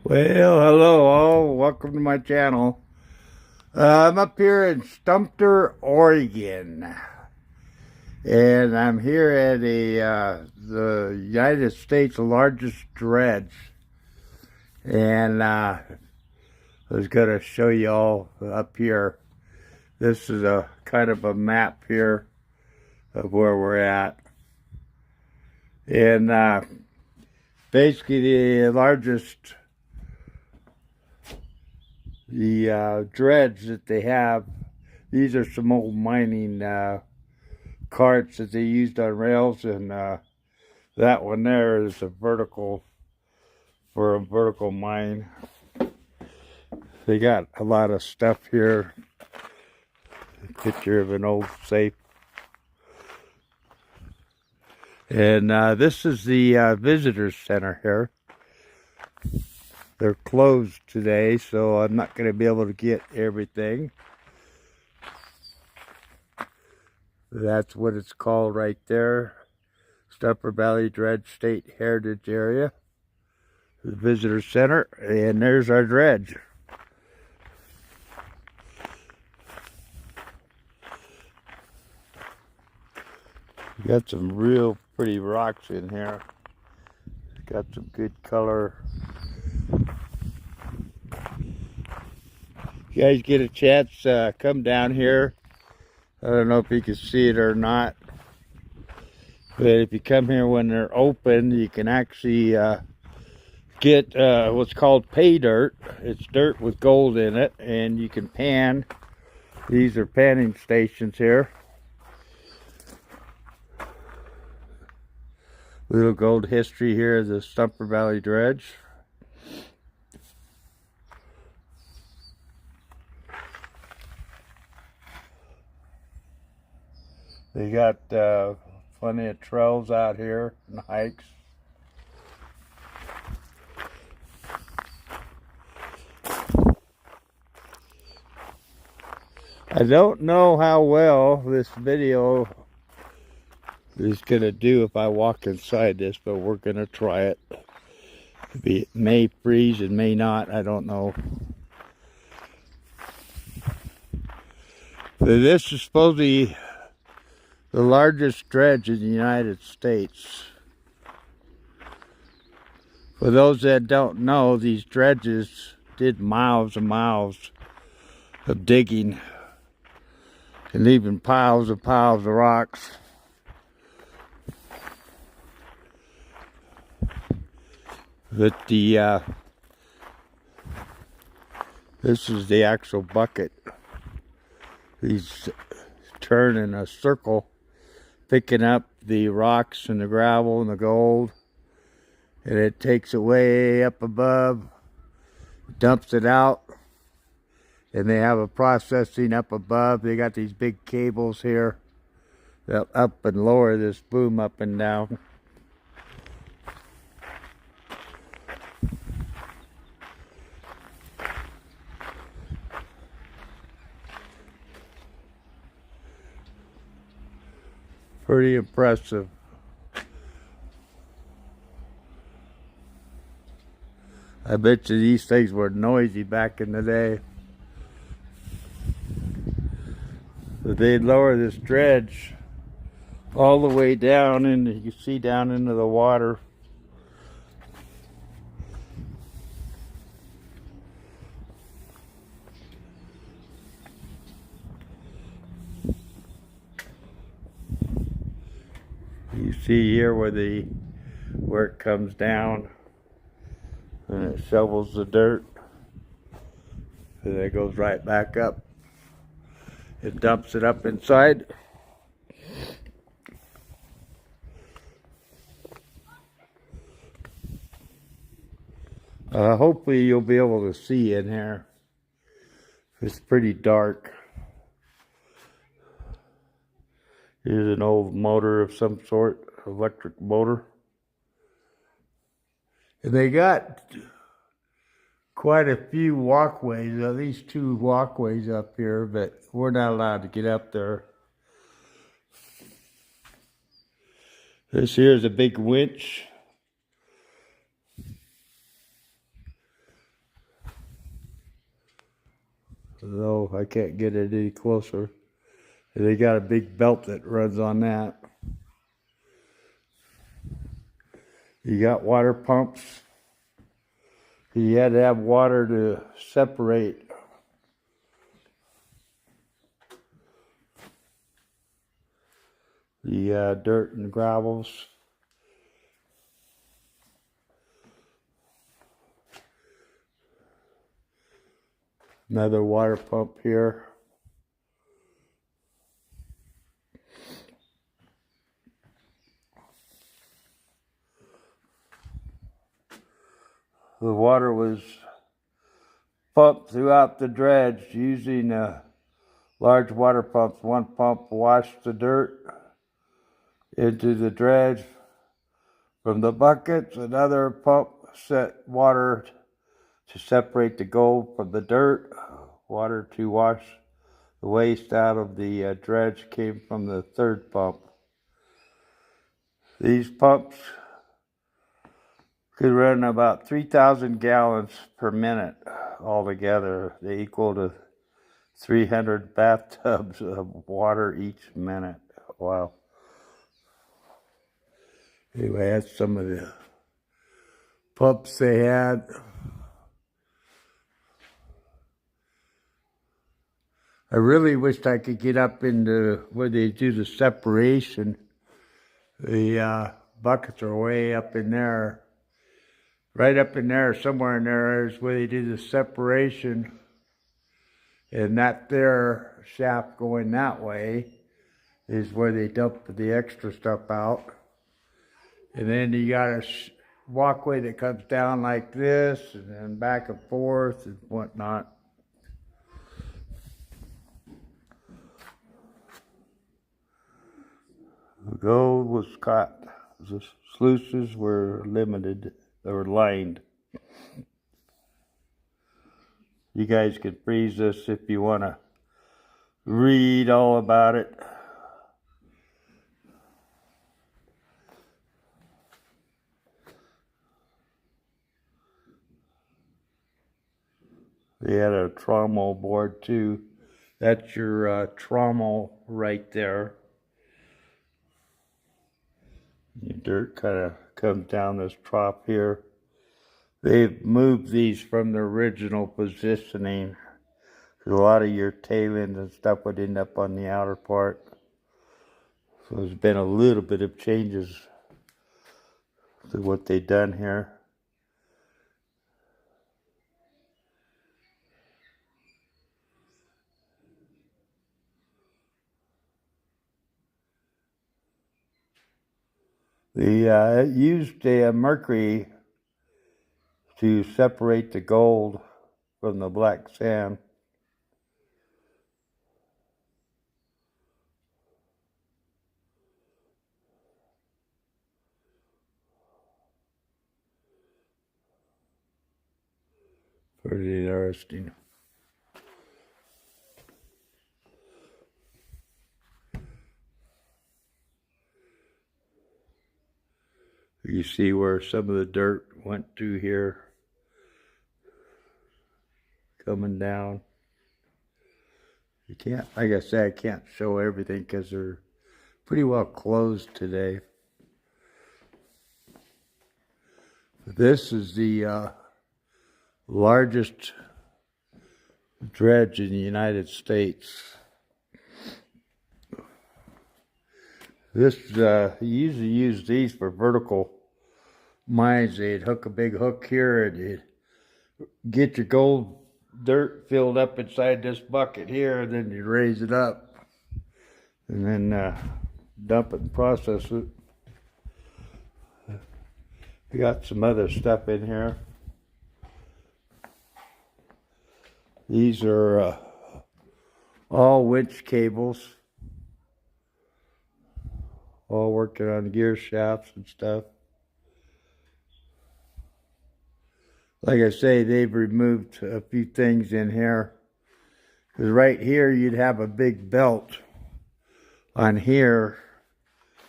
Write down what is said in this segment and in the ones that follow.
Well, hello all. Welcome to my channel. I'm up here in Stumper, Oregon, and I'm here at the United States' largest dredge. And I was going to show you all up here. This is a kind of a map here of where we're at. And basically the largest dredge that they have. These are some old mining carts that they used on rails, and that one there is a vertical for a vertical mine. They got a lot of stuff here. A picture of an old safe. And this is the visitor center here. They're closed today, so I'm not going to be able to get everything. That's what it's called right there. Stumper Valley Dredge State Heritage Area. The visitor center. And there's our dredge. Got some real pretty rocks in here. Got some good color. If you guys get a chance, come down here. I don't know if you can see it or not, but if you come here when they're open, you can actually get what's called pay dirt. It's dirt with gold in it, and you can pan. These are panning stations here. Little gold history here of the Stumper Valley Dredge. They got plenty of trails out here and hikes. I don't know how well this video is going to do if I walk inside this, but we're going to try it. It may freeze and may not, I don't know. But this is supposedly the largest dredge in the United States. For those that don't know, these dredges did miles and miles of digging and leaving piles of rocks. But this is the actual bucket. He's turning in a circle, picking up the rocks and the gravel and the gold, and it takes it way up above, dumps it out, and they have a processing up above. They got these big cables here that up and lower this boom up and down. Pretty impressive. I bet you these things were noisy back in the day. But they'd lower this dredge all the way down, and you can see down into the water. You see here where it comes down and it shovels the dirt, and it goes right back up. It dumps it up inside. Hopefully you'll be able to see in here. It's pretty dark. Here's an old motor of some sort, electric motor. And they got quite a few walkways, at least 2 walkways up here, but we're not allowed to get up there. This here is a big winch. though I can't get it any closer. They got a big belt that runs on that. You got water pumps. You had to have water to separate the dirt and gravels. Another water pump here. The water was pumped throughout the dredge using large water pumps. One pump washed the dirt into the dredge from the buckets. Another pump set water to separate the gold from the dirt. Water to wash the waste out of the dredge came from the third pump. These pumps could run about 3,000 gallons per minute altogether. They equal to 300 bathtubs of water each minute. Wow. Anyway, that's some of the pumps they had. I really wished I could get up into where they do the separation. The buckets are way up in there. Right up in there, somewhere in there is where they do the separation. And that there shaft going that way is where they dump the extra stuff out. And then you got a walkway that comes down like this and then back and forth and whatnot. The gold was caught. The sluices were limited or lined. You guys can freeze this if you want to read all about it. They had a trommel board too. That's your trommel right there. The dirt kind of comes down this trough here. They've moved these from their original positioning. A lot of your tailings and stuff would end up on the outer part. So there's been a little bit of changes to what they've done here. They used a mercury to separate the gold from the black sand. Pretty interesting. You see where some of the dirt went through here, coming down. You can't, like I said, I can't show everything because they're pretty well closed today. This is the largest dredge in the United States. This you usually use these for vertical mines. They'd hook a big hook here and you'd get your gold dirt filled up inside this bucket here, and then you raise it up and then dump it and process it. We got some other stuff in here. These are all winch cables, all working on gear shafts and stuff. Like I say, they've removed a few things in here. Because right here, you'd have a big belt on here,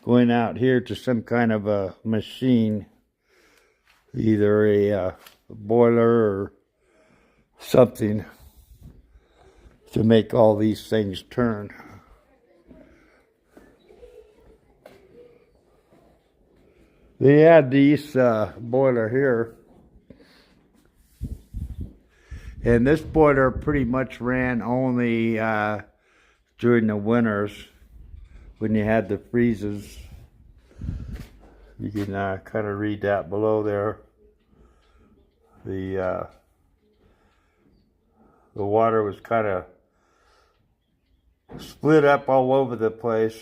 going out here to some kind of a machine. Either a boiler or something. to make all these things turn. They had these boiler here, and this boiler pretty much ran only during the winters when you had the freezes. You can kind of read that below there. The water was kind of split up all over the place.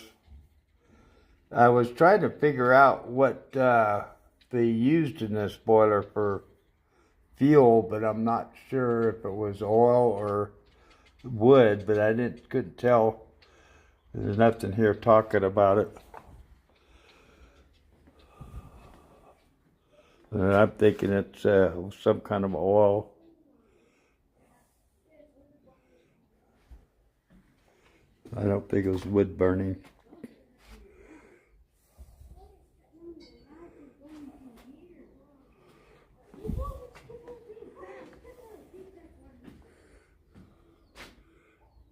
I was trying to figure out what they used in this boiler for fuel, but I'm not sure if it was oil or wood, but I couldn't tell. There's nothing here talking about it. And I'm thinking it's some kind of oil. I don't think it was wood burning.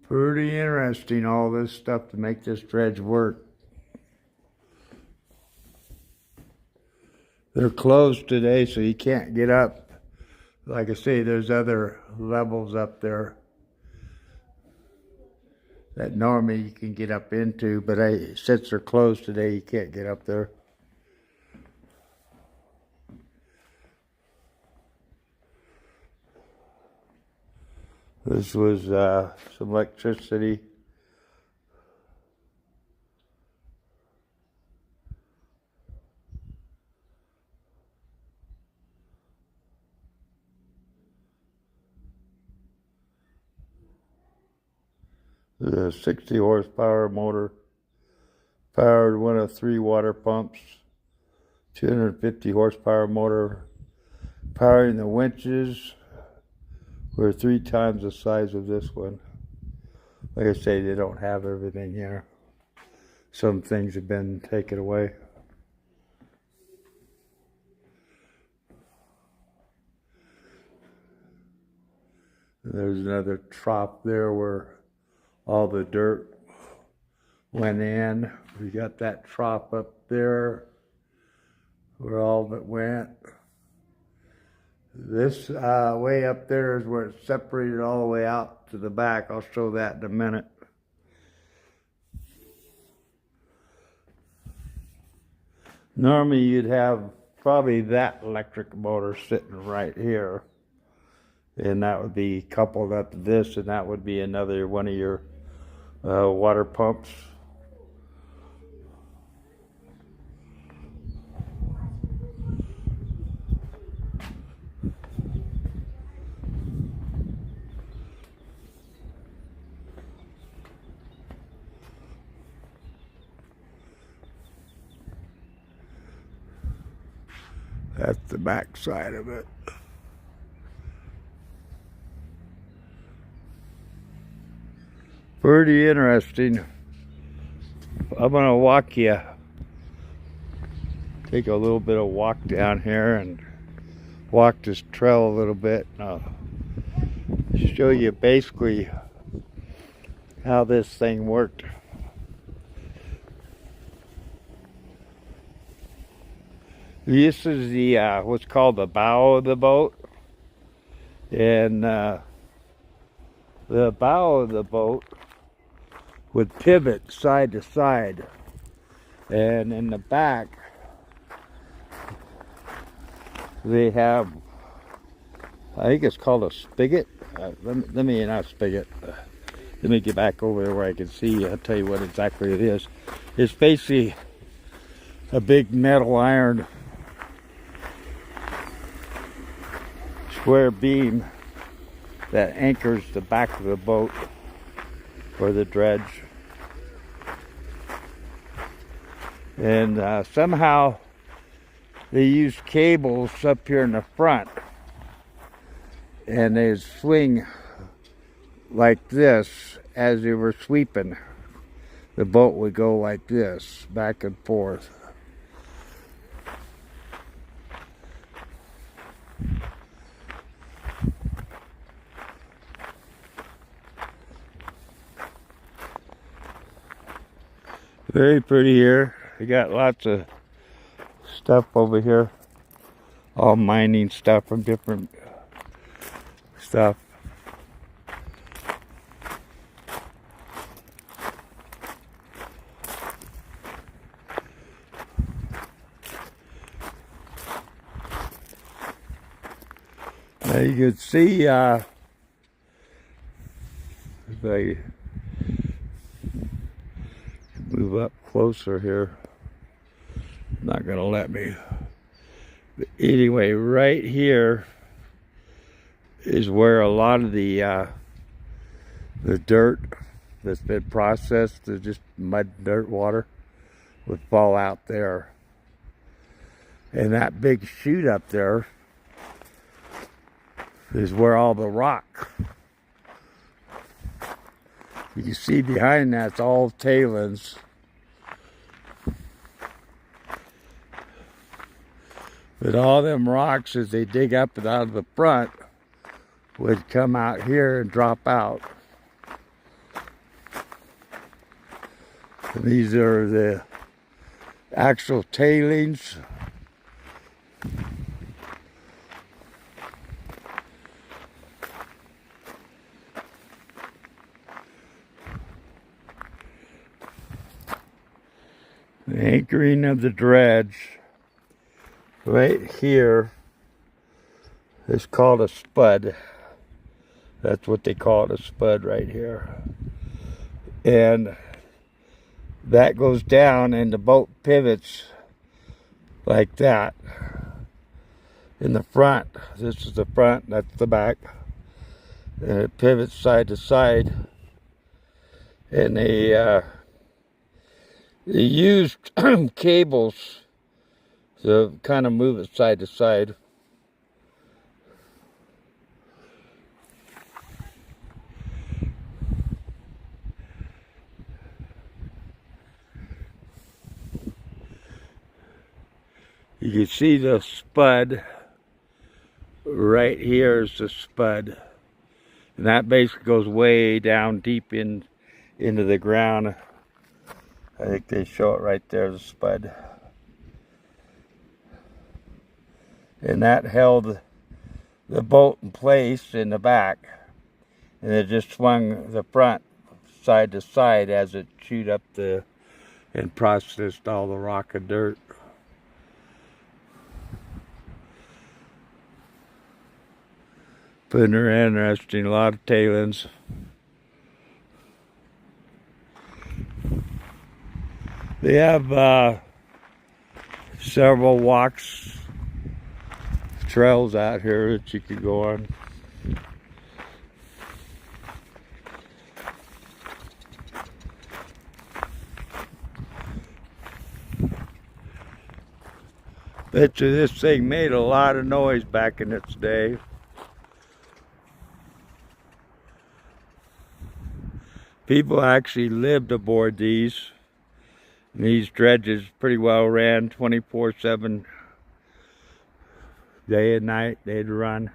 Pretty interesting, all this stuff to make this dredge work. They're closed today, so you can't get up. Like I say, there's other levels up there that normally you can get up into, but since they're closed today, you can't get up there. This was some electricity. The 60 horsepower motor powered one of 3 water pumps, 250 horsepower motor powering the winches were 3 times the size of this one. Like I say, they don't have everything here. Some things have been taken away. There's another trough there where all the dirt went in. We got that trough up there where all of it went. This way up there is where it's separated all the way out to the back. I'll show that in a minute. Normally you'd have probably that electric motor sitting right here, and that would be coupled up to this, and that would be another one of your water pumps. That's the back side of it. Pretty interesting. I'm gonna walk you, take a little bit of walk down here and walk this trail a little bit. I'll show you basically how this thing worked. This is the what's called the bow of the boat, and the bow of the boat would pivot side to side, and in the back they have, I think it's called a spigot. Let me not spigot. Let me get back over there where I can see. I'll tell you what exactly it is. It's basically a big metal iron square beam that anchors the back of the boat or the dredge. And somehow they use cables up here in the front, and they swing like this as they were sweeping. The boat would go like this, back and forth. Very pretty here. We got lots of stuff over here. All mining stuff from different stuff. Now you can see, if I move up closer here, not gonna let me. But anyway, right here is where a lot of the dirt that's been processed to just mud, dirt, water would fall out there. And that big chute up there is where all the rock. You can see behind that's all tailings. But all them rocks, as they dig up and out of the front, would come out here and drop out. And these are the actual tailings. The anchoring of the dredge right here is called a spud. That's what they call it, a spud right here. And that goes down and the boat pivots like that. In the front, this is the front, that's the back. And it pivots side to side. And they used cables to kind of move it side to side. You can see the spud. Right here is the spud. And that basically goes way down deep into the ground. I think they show it right there, the spud. And that held the boat in place in the back. And it just swung the front side to side as it chewed up and processed all the rock and dirt. Pretty interesting, a lot of tailings. They have several walks, trails out here that you could go on. Bet you this thing made a lot of noise back in its day. People actually lived aboard these. And these dredges pretty well ran 24/7, day and night they'd run.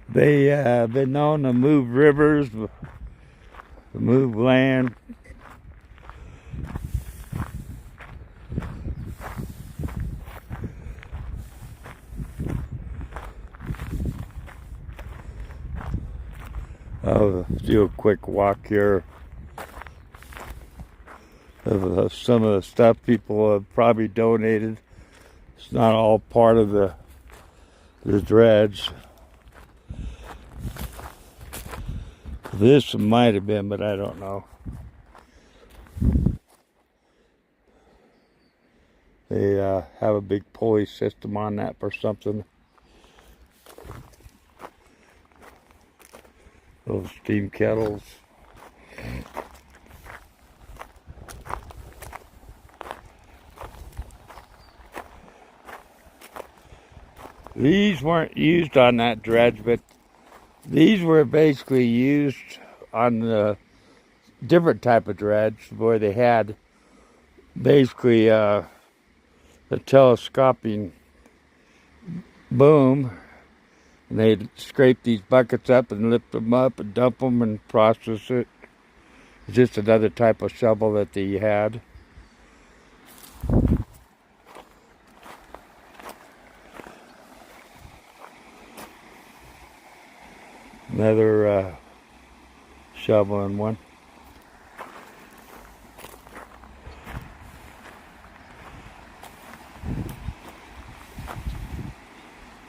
They have been known to move rivers, to move land. I'll do a quick walk here of some of the stuff people have probably donated. It's not all part of the dredge. This might have been, but I don't know. They have a big pulley system on that for something. Those steam kettles. These weren't used on that dredge, but these were basically used on the different type of dredge where they had basically the telescoping boom, And they'd scrape these buckets up and lift them up and dump them and process it. It's just another type of shovel that they had. Another shovel in one.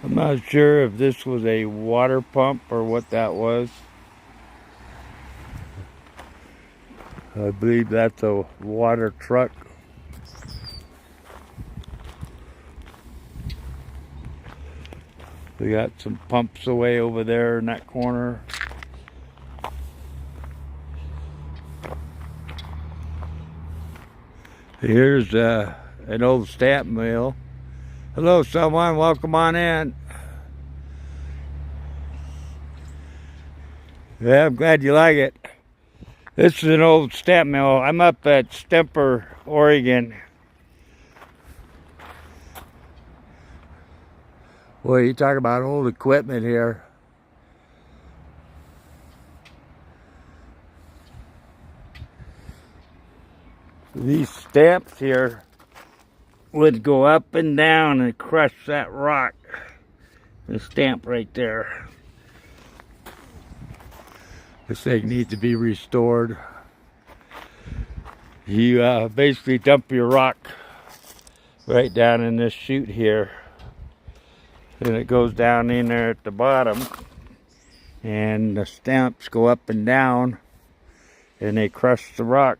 I'm not sure if this was a water pump or what that was. I believe that's a water truck. We got some pumps away over there in that corner. Here's an old stamp mill. Hello, someone. Welcome on in. Yeah, I'm glad you like it. This is an old stamp mill. I'm up at Stumper, Oregon. Boy, you talk about old equipment here. These stamps here would go up and down and crush that rock. The stamp right there. This thing needs to be restored. You basically dump your rock right down in this chute here. And it goes down in there at the bottom. And the stamps go up and down. And they crush the rock.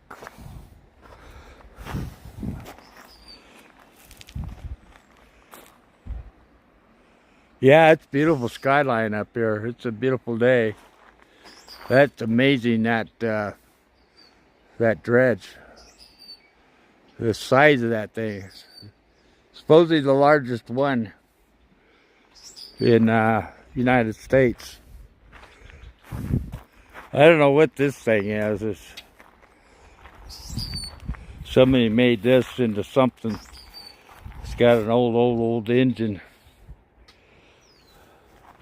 Yeah, it's a beautiful skyline up here. It's a beautiful day. That's amazing, that dredge. The size of that thing. Supposedly the largest one in United States. I don't know what this thing is. Somebody made this into something. It's got an old engine.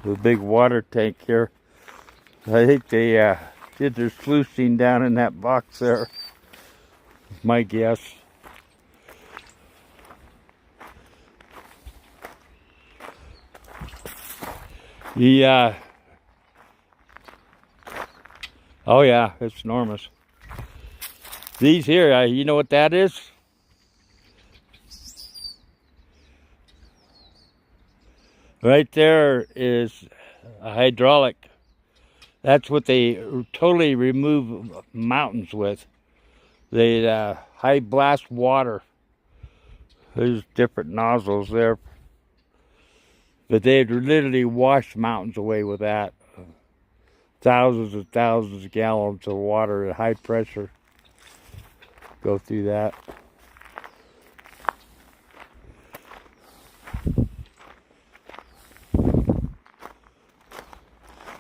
The big water tank here. I think they did their sluicing down in that box there. My guess. Oh yeah, it's enormous. These here, you know what that is? Right there is a hydraulic. That's what they totally remove mountains with. They high blast water. There's different nozzles there. But they'd literally wash mountains away with that. Thousands and thousands of gallons of water at high pressure go through that.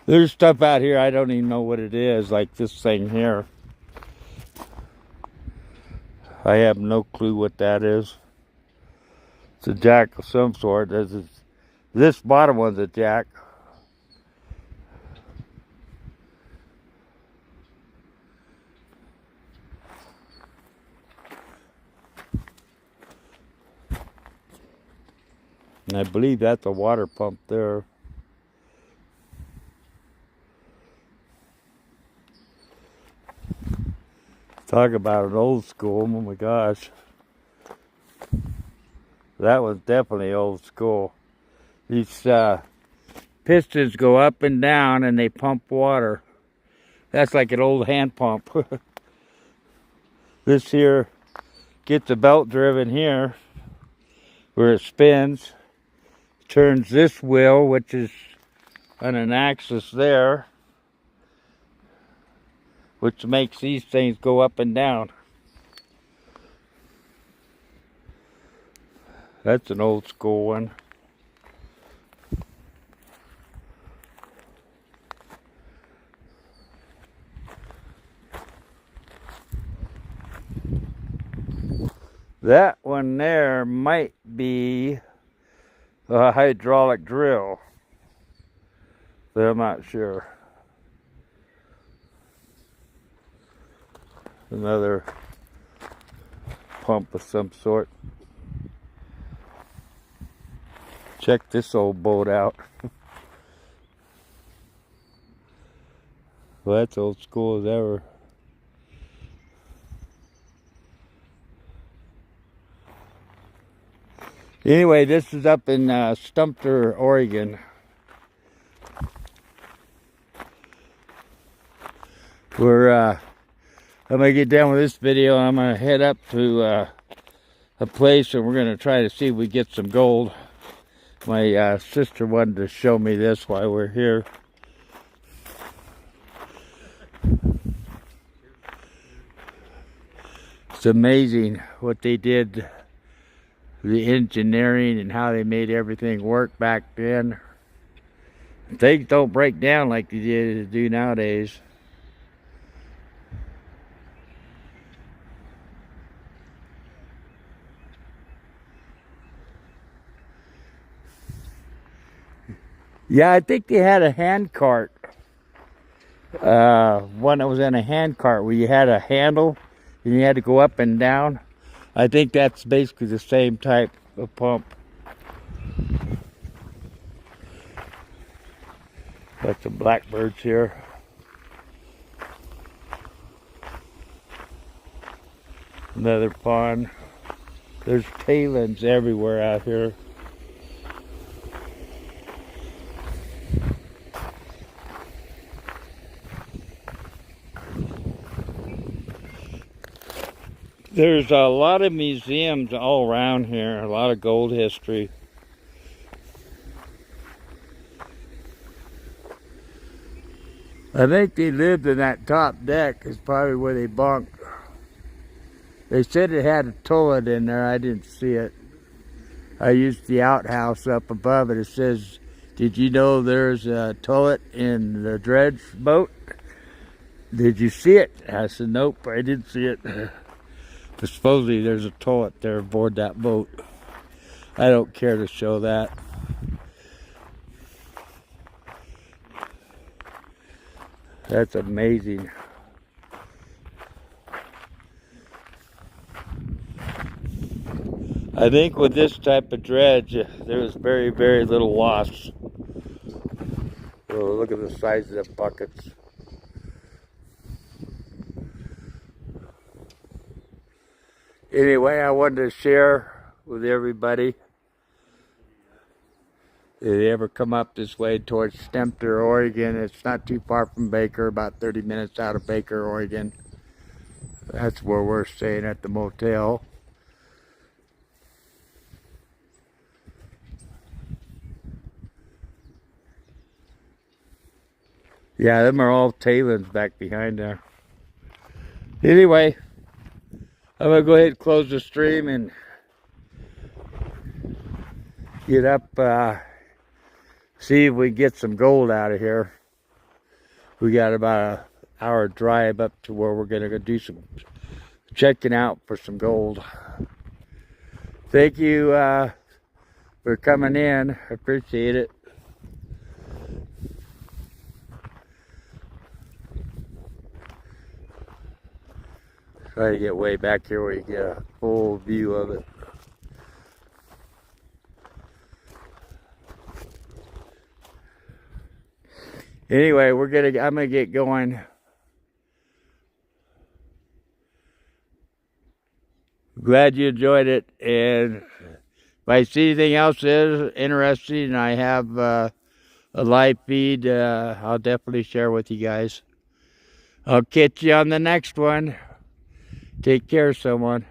There's stuff out here I don't even know what it is, like this thing here. I have no clue what that is. It's a jack of some sort. This bottom one's a jack. And I believe that's a water pump there. Talk about an old school, oh my gosh. That was definitely old school. These pistons go up and down and they pump water. That's like an old hand pump. This here gets the belt driven here where it spins. Turns this wheel, which is on an axis there, which makes these things go up and down. That's an old school one. That one there might be a hydraulic drill. but I'm not sure. Another pump of some sort. Check this old boat out. Well, that's old school as ever. Anyway, this is up in Stumper, Oregon. I'm gonna get done with this video and I'm gonna head up to a place and we're gonna try to see if we get some gold. My sister wanted to show me this while we're here. It's amazing what they did, the engineering and how they made everything work back then. Things don't break down like they do nowadays. Yeah, I think they had a hand cart. One that was in a hand cart where you had a handle and you had to go up and down. I think that's basically the same type of pump. Got some blackbirds here. Another pond. There's tailings everywhere out here. There's a lot of museums all around here, a lot of gold history. I think they lived in that top deck, is probably where they bunked. They said it had a toilet in there, I didn't see it. I used the outhouse up above it. It says, "Did you know there's a toilet in the Dredge boat? Did you see it?" I said, "Nope, I didn't see it." But supposedly there's a toilet there aboard that boat. I don't care to show that. That's amazing. I think with this type of dredge, there was very, very little loss. Oh, look at the size of the buckets. Anyway, I wanted to share with everybody. If they ever come up this way towards Stumper, Oregon, it's not too far from Baker, about 30 minutes out of Baker, Oregon. That's where we're staying at the motel. Yeah, them are all tailings back behind there. Anyway, I'm gonna go ahead and close the stream and get up, see if we get some gold out of here. We got about an hour drive up to where we're gonna go do some checking out for some gold. Thank you for coming in. I appreciate it. Try to get way back here where you get a full view of it. Anyway, I'm gonna get going. Glad you enjoyed it, and if I see anything else is interesting and I have a live feed, I'll definitely share with you guys. I'll catch you on the next one. Take care, someone.